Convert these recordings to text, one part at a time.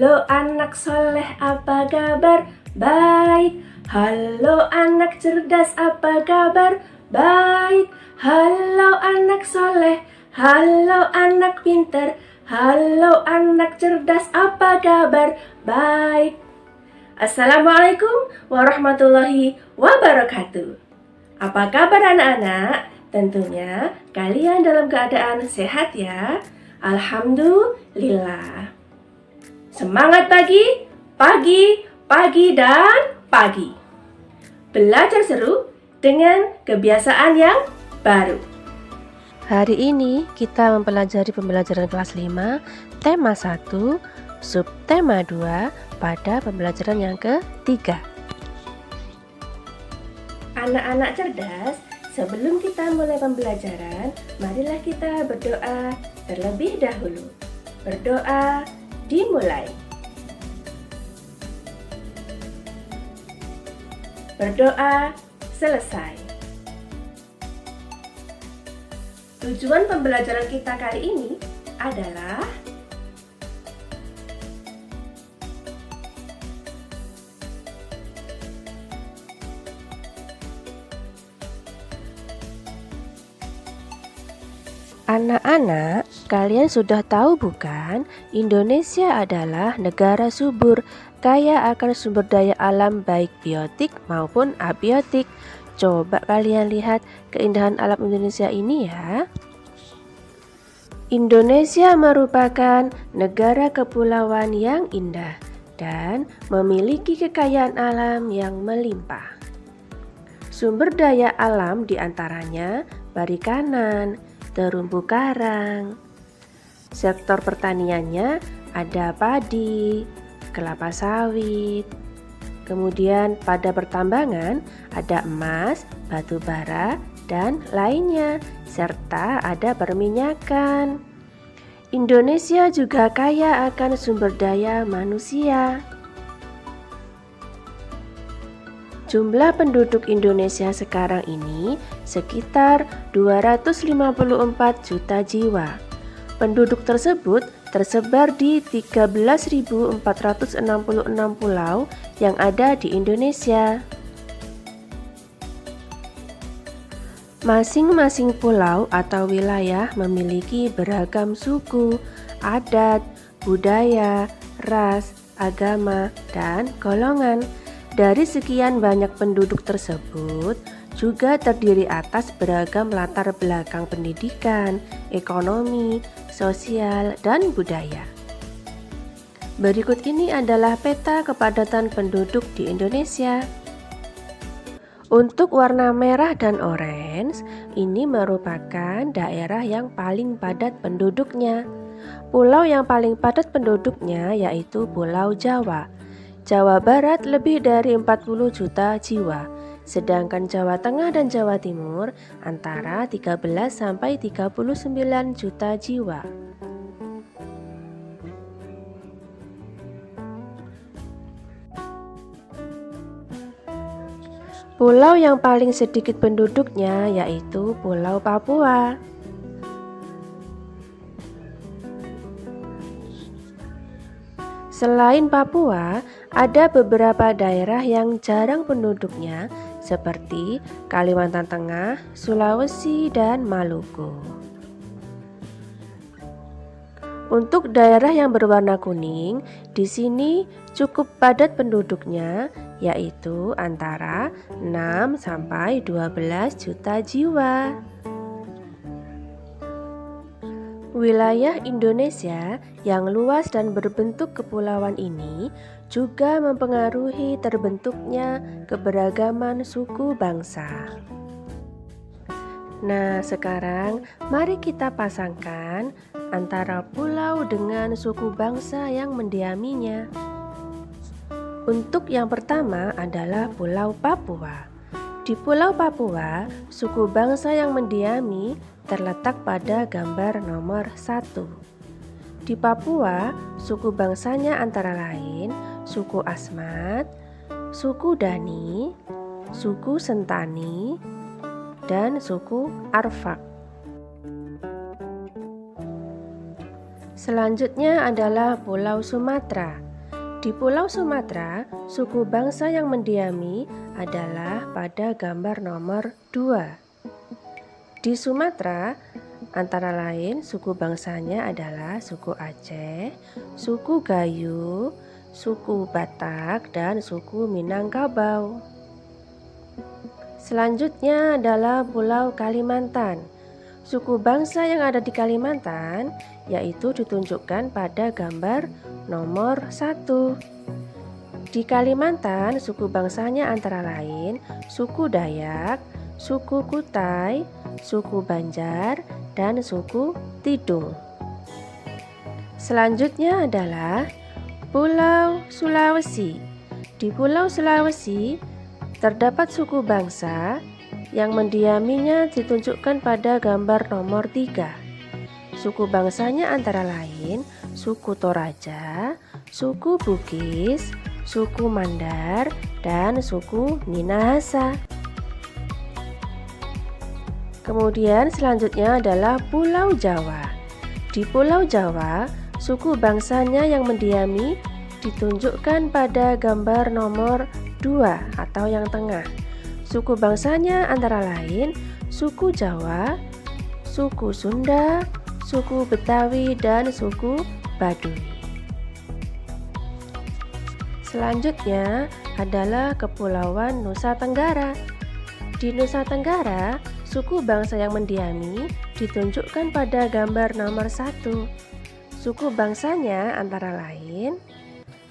Halo anak soleh, apa kabar? Baik. Halo anak cerdas, apa kabar? Baik. Halo anak soleh, halo anak pinter, halo anak cerdas, apa kabar? Baik. Assalamualaikum warahmatullahi wabarakatuh. Apa kabar anak-anak? Tentunya kalian dalam keadaan sehat ya. Alhamdulillah. Semangat pagi, pagi, pagi, dan pagi. Belajar seru dengan kebiasaan yang baru. Hari ini kita mempelajari pembelajaran kelas 5, tema 1, subtema 2 pada pembelajaran yang ketiga. Anak-anak cerdas, sebelum kita mulai pembelajaran, marilah kita berdoa terlebih dahulu. Berdoa dimulai. Berdoa selesai. Tujuan pembelajaran kita kali ini adalah Anak-anak, kalian sudah tahu bukan? Indonesia adalah negara subur, kaya akan sumber daya alam baik biotik maupun abiotik. Coba kalian lihat keindahan alam Indonesia ini ya. Indonesia merupakan negara kepulauan yang indah dan memiliki kekayaan alam yang melimpah. Sumber daya alam diantaranya perikanan, terumbu karang. Sektor pertaniannya ada padi, kelapa sawit. Kemudian pada pertambangan ada emas, batu bara, dan lainnya, serta ada perminyakan. Indonesia juga kaya akan sumber daya manusia. Jumlah penduduk Indonesia sekarang ini sekitar 254 juta jiwa. Penduduk tersebut tersebar di 13.466 pulau yang ada di Indonesia. Masing-masing pulau atau wilayah memiliki beragam suku, adat, budaya, ras, agama, dan golongan. Dari sekian banyak penduduk tersebut, juga terdiri atas beragam latar belakang pendidikan, ekonomi, sosial, dan budaya. Berikut ini adalah peta kepadatan penduduk di Indonesia. Untuk warna merah dan orange, ini merupakan daerah yang paling padat penduduknya. Pulau yang paling padat penduduknya yaitu Pulau Jawa. Jawa Barat lebih dari 40 juta jiwa, sedangkan Jawa Tengah dan Jawa Timur antara 13 sampai 39 juta jiwa. Pulau yang paling sedikit penduduknya yaitu Pulau Papua. Selain Papua, ada beberapa daerah yang jarang penduduknya seperti Kalimantan Tengah, Sulawesi, dan Maluku. Untuk daerah yang berwarna kuning, di sini cukup padat penduduknya yaitu antara 6 sampai 12 juta jiwa. Wilayah Indonesia yang luas dan berbentuk kepulauan ini juga mempengaruhi terbentuknya keberagaman suku bangsa. Nah, sekarang mari kita pasangkan antara pulau dengan suku bangsa yang mendiaminya. Untuk yang pertama adalah Pulau Papua. Di Pulau Papua, suku bangsa yang mendiami terletak pada gambar nomor 1. Di Papua, suku bangsanya antara lain suku Asmat, suku Dani, suku Sentani, dan suku Arfak. Selanjutnya adalah Pulau Sumatera. Di Pulau Sumatera, suku bangsa yang mendiami adalah pada gambar nomor 2. Di Sumatera, antara lain suku bangsanya adalah suku Aceh, suku Gayo, suku Batak, dan suku Minangkabau. Selanjutnya adalah Pulau Kalimantan. Suku bangsa yang ada di Kalimantan yaitu ditunjukkan pada gambar nomor 1. Di Kalimantan, suku bangsanya antara lain suku Dayak, suku Kutai, suku Banjar, dan suku Tidung. Selanjutnya adalah Pulau Sulawesi. Di Pulau Sulawesi terdapat suku bangsa yang mendiaminya ditunjukkan pada gambar nomor 3. Suku bangsanya antara lain suku Toraja, suku Bugis, suku Mandar, dan suku Minahasa. Kemudian selanjutnya adalah Pulau Jawa. Di Pulau Jawa, suku bangsanya yang mendiami ditunjukkan pada gambar nomor 2 atau yang tengah. Suku bangsanya antara lain suku Jawa, suku Sunda, suku Betawi, dan suku Baduy. Selanjutnya adalah Kepulauan Nusa Tenggara. Di Nusa Tenggara, suku bangsa yang mendiami ditunjukkan pada gambar nomor 1. Suku bangsanya antara lain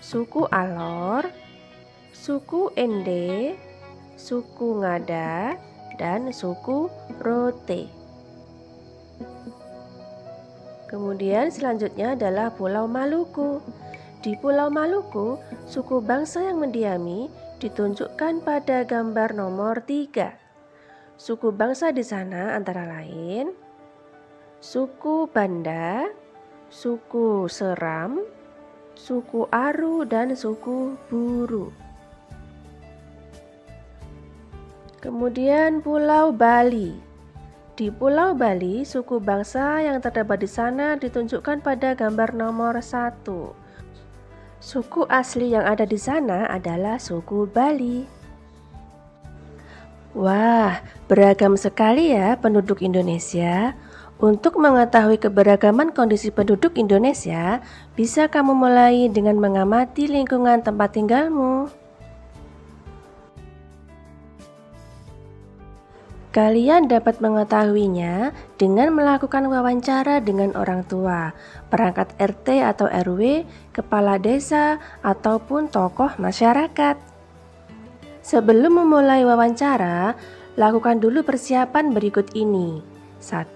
suku Alor, suku Ende, suku Ngada, dan suku Rote. Kemudian selanjutnya adalah Pulau Maluku. Di Pulau Maluku, suku bangsa yang mendiami ditunjukkan pada gambar nomor 3. Suku bangsa di sana antara lain suku Banda, suku Seram, suku Aru, dan suku Buru. Kemudian Pulau Bali. Di Pulau Bali, suku bangsa yang terdapat di sana ditunjukkan pada gambar nomor 1. Suku asli yang ada di sana adalah suku Bali. Wah, beragam sekali ya penduduk Indonesia. Untuk mengetahui keberagaman kondisi penduduk Indonesia, bisa kamu mulai dengan mengamati lingkungan tempat tinggalmu. Kalian dapat mengetahuinya dengan melakukan wawancara dengan orang tua, perangkat RT atau RW, kepala desa, ataupun tokoh masyarakat. Sebelum memulai wawancara, lakukan dulu persiapan berikut ini. 1.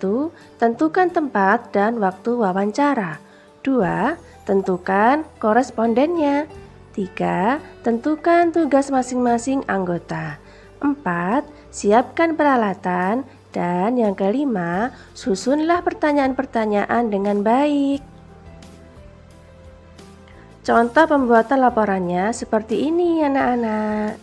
Tentukan tempat dan waktu wawancara. 2. Tentukan korespondennya. 3. Tentukan tugas masing-masing anggota. 4. Siapkan peralatan. Dan yang kelima, susunlah pertanyaan-pertanyaan dengan baik. Contoh pembuatan laporannya seperti ini, anak-anak.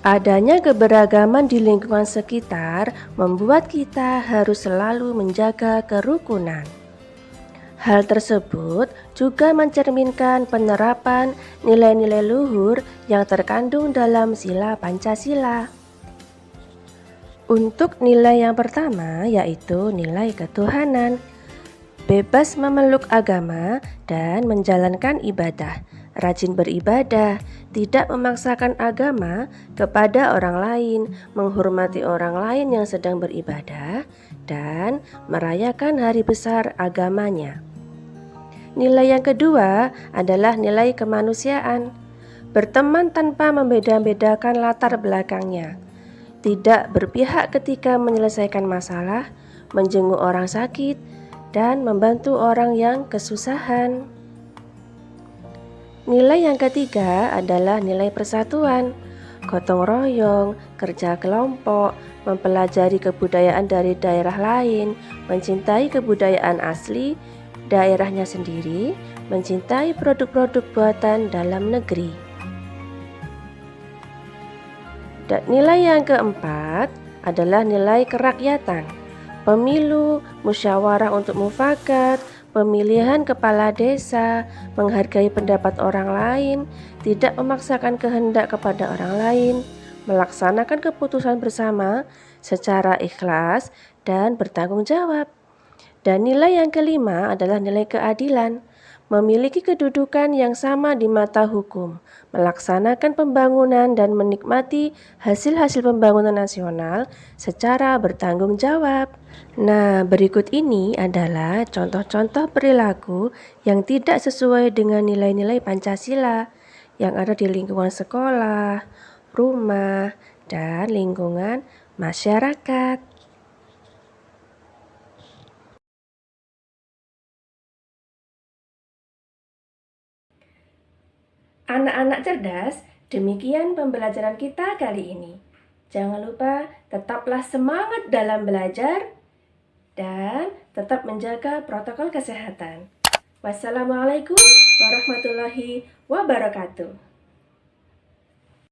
Adanya keberagaman di lingkungan sekitar membuat kita harus selalu menjaga kerukunan. Hal tersebut juga mencerminkan penerapan nilai-nilai luhur yang terkandung dalam Sila Pancasila. Untuk nilai yang pertama yaitu nilai ketuhanan, bebas memeluk agama dan menjalankan ibadah, rajin beribadah, tidak memaksakan agama kepada orang lain, menghormati orang lain yang sedang beribadah, dan merayakan hari besar agamanya. Nilai yang kedua adalah nilai kemanusiaan, berteman tanpa membeda-bedakan latar belakangnya, tidak berpihak ketika menyelesaikan masalah, menjenguk orang sakit, dan membantu orang yang kesusahan. Nilai yang ketiga adalah nilai persatuan, gotong royong, kerja kelompok, mempelajari kebudayaan dari daerah lain, mencintai kebudayaan asli daerahnya sendiri, mencintai produk-produk buatan dalam negeri. Dan nilai yang keempat adalah nilai kerakyatan. Pemilu, musyawarah untuk mufakat, pemilihan kepala desa, menghargai pendapat orang lain, tidak memaksakan kehendak kepada orang lain, melaksanakan keputusan bersama secara ikhlas dan bertanggung jawab. Dan nilai yang kelima adalah nilai keadilan, memiliki kedudukan yang sama di mata hukum, melaksanakan pembangunan dan menikmati hasil-hasil pembangunan nasional secara bertanggung jawab. Nah, berikut ini adalah contoh-contoh perilaku yang tidak sesuai dengan nilai-nilai Pancasila yang ada di lingkungan sekolah, rumah, dan lingkungan masyarakat. Anak-anak cerdas, demikian pembelajaran kita kali ini. Jangan lupa tetaplah semangat dalam belajar dan tetap menjaga protokol kesehatan. Wassalamualaikum warahmatullahi wabarakatuh.